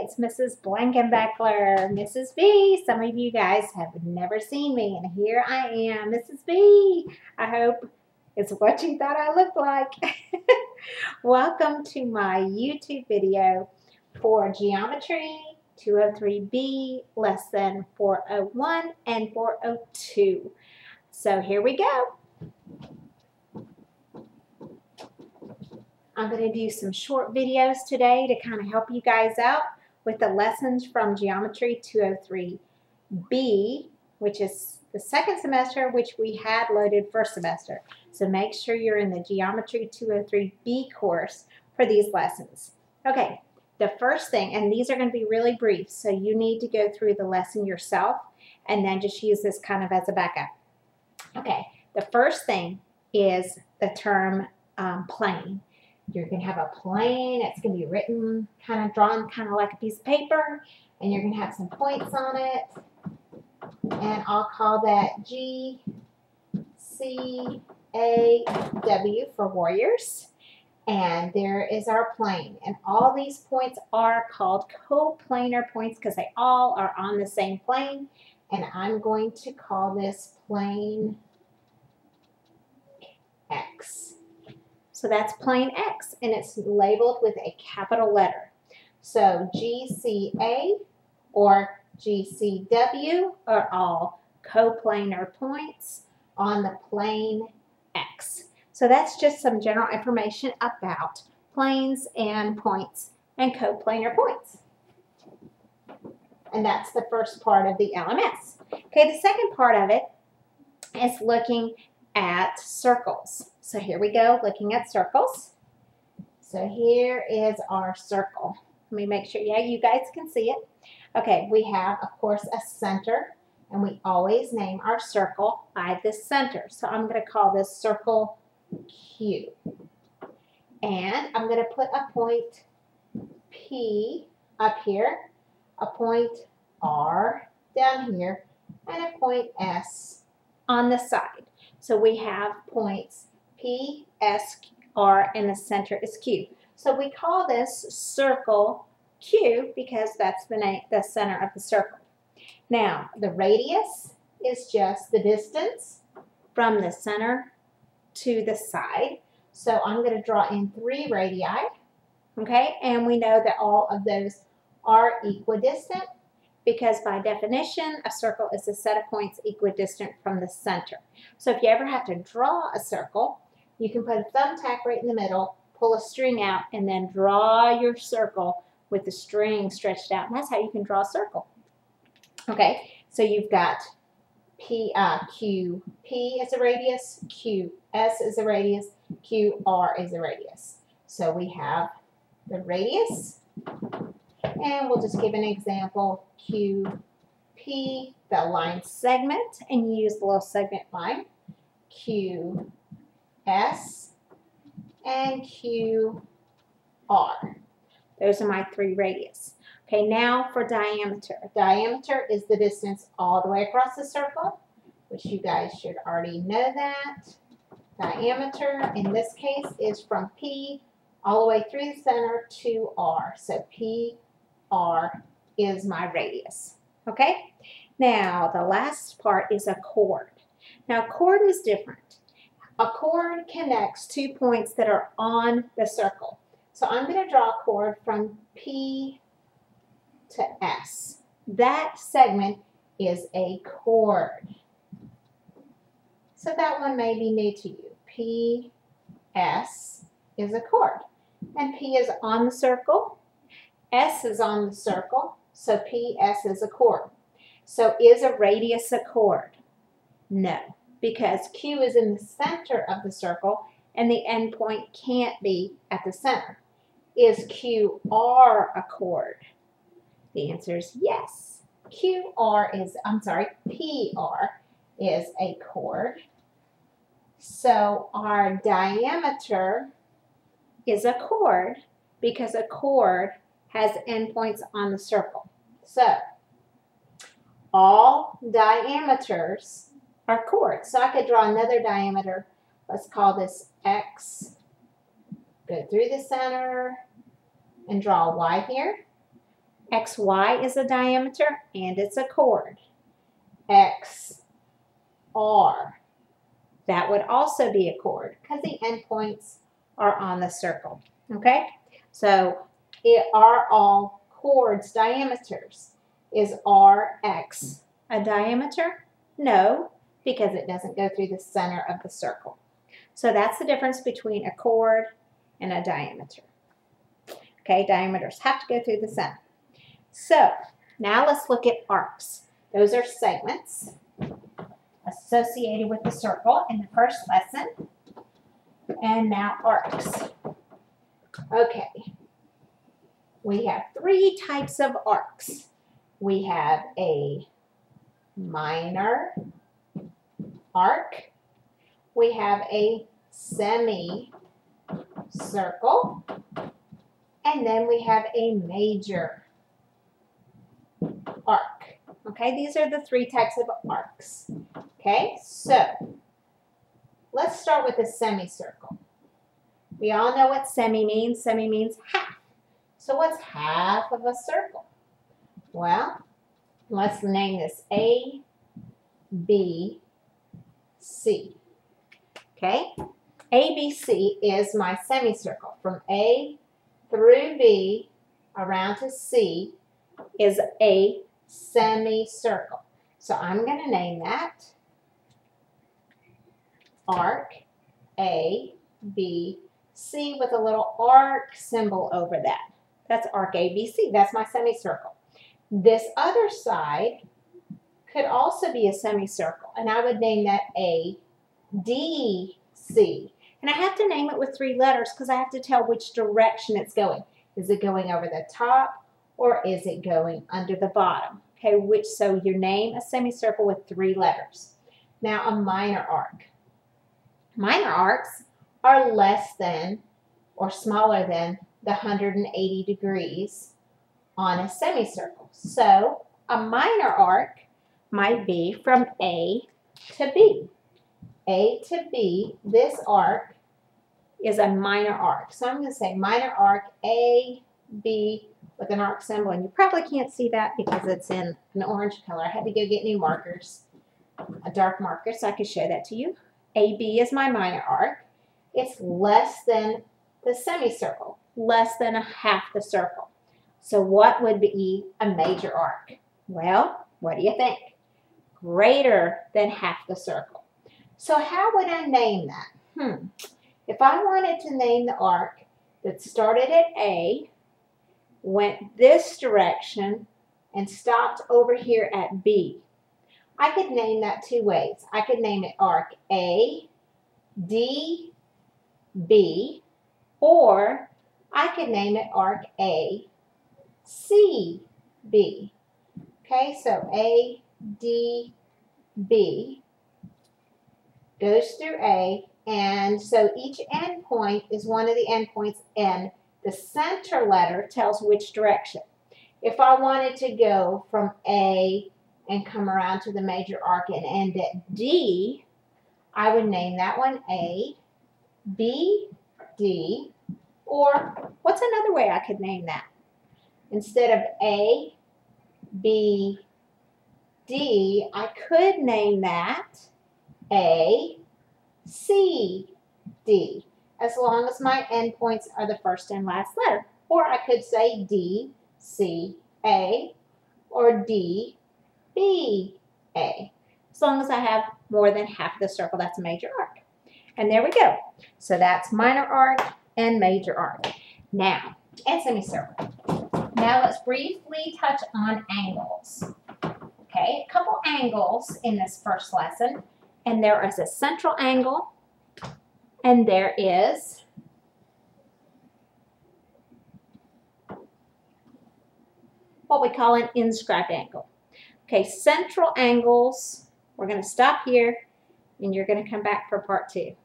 it's Mrs. Blankenbeckler, Mrs. B. Some of you guys have never seen me, and here I am, Mrs. B. I hope it's what you thought I looked like. Welcome to my YouTube video for Geometry 203B, Lesson 401 and 402. So here we go. I'm going to do some short videos today to kind of help you guys out with the lessons from Geometry 203B, which is the second semester, which we had loaded first semester. So make sure you're in the Geometry 203B course for these lessons. Okay, the first thing, and these are going to be really brief, so you need to go through the lesson yourself and then just use this kind of as a backup. Okay, the first thing is the term plane. You're going to have a plane. It's going to be written, kind of drawn, kind of like a piece of paper, and you're going to have some points on it. And I'll call that G, C, A, W for warriors. And there is our plane. And all these points are called coplanar points because they all are on the same plane. And I'm going to call this plane X. So that's plane X, and it's labeled with a capital letter. So GCA or GCW are all coplanar points on the plane X. So that's just some general information about planes and points and coplanar points. And that's the first part of the LMS. Okay, the second part of it is looking at circles. So here we go, looking at circles. So here is our circle. Let me make sure, yeah, you guys can see it. Okay, we have, of course, a center, and we always name our circle by the center. So I'm going to call this circle Q. And I'm going to put a point P up here, a point R down here, and a point S on the side. So we have points P, S, R, and the center is Q. So we call this circle Q because that's the name, the center of the circle. Now, the radius is just the distance from the center to the side. So I'm going to draw in 3 radii, okay? And we know that all of those are equidistant because by definition, a circle is a set of points equidistant from the center. So if you ever have to draw a circle, you can put a thumbtack right in the middle, pull a string out, and then draw your circle with the string stretched out. And that's how you can draw a circle. Okay, so you've got Q, P is a radius, Q, S is a radius, Q, R is a radius. So we have the radius, and we'll just give an example, Q, P, the line segment, and you use the little segment line, Q, S, and Q, R. Those are my 3 radius. Okay, now for diameter. Diameter is the distance all the way across the circle, which you guys should already know that. Diameter, in this case, is from P all the way through the center to R. So P, R is my radius. Okay? Now, the last part is a chord. Now, chord is different. A chord connects 2 points that are on the circle. So I'm going to draw a chord from P to S. That segment is a chord. So that one may be new to you. P, S is a chord. And P is on the circle. S is on the circle. So P, S is a chord. So is a radius a chord? No, because Q is in the center of the circle and the end point can't be at the center. Is QR a chord? The answer is yes. PR is a chord. So our diameter is a chord because a chord has endpoints on the circle. So all diameters are chords. So I could draw another diameter. Let's call this X. Go through the center and draw a Y here. XY is a diameter and it's a chord. XR, that would also be a chord because the endpoints are on the circle, okay? So are all chords diameters? Is RX a diameter? No, because it doesn't go through the center of the circle. So that's the difference between a chord and a diameter. Okay, diameters have to go through the center. So now let's look at arcs. Those are segments associated with the circle in the first lesson. And now arcs. Okay, we have three types of arcs. We have a minor arc. We have a semicircle. And then we have a major arc. Okay, these are the three types of arcs. Okay, so let's start with a semicircle. We all know what semi means. Semi means half. So what's half of a circle? Well, let's name this A, B, C. Okay, A, B, C is my semicircle. From A through B around to C is a semicircle. So I'm going to name that arc A, B, C with a little arc symbol over that. That's arc A, B, C. That's my semicircle. This other side could also be a semicircle, and I would name that A, D, C. And I have to name it with three letters because I have to tell which direction it's going. Is it going over the top or is it going under the bottom? Okay, so you name a semicircle with three letters. Now a minor arc. Minor arcs are less than or smaller than the 180 degrees on a semicircle. So a minor arc might be from A to B. A to B, this arc is a minor arc. So I'm going to say minor arc A, B with an arc symbol. And you probably can't see that because it's in an orange color. I had to go get new markers, a dark marker, so I could show that to you. AB is my minor arc. It's less than the semicircle, less than a half the circle. So what would be a major arc? Well, what do you think? Greater than half the circle. So how would I name that? If I wanted to name the arc that started at A, went this direction, and stopped over here at B, I could name that two ways. I could name it arc A, D, B, or I could name it arc A, C, B. Okay, so A, D, B goes through A, and so each endpoint is one of the endpoints, and the center letter tells which direction. If I wanted to go from A and come around to the major arc and end at D, I would name that one A, B, D, or what's another way I could name that? Instead of A, B, D, I could name that A, C, D, as long as my endpoints are the first and last letter. Or I could say D, C, A, or D, B, A. As long as I have more than half the circle, that's a major arc. And there we go. So that's minor arc and major arc. Now, and semicircle. Now let's briefly touch on angles. Okay, a couple angles in this first lesson. And there is a central angle, and there is what we call an inscribed angle. Okay, central angles, we're going to stop here, and you're going to come back for part 2.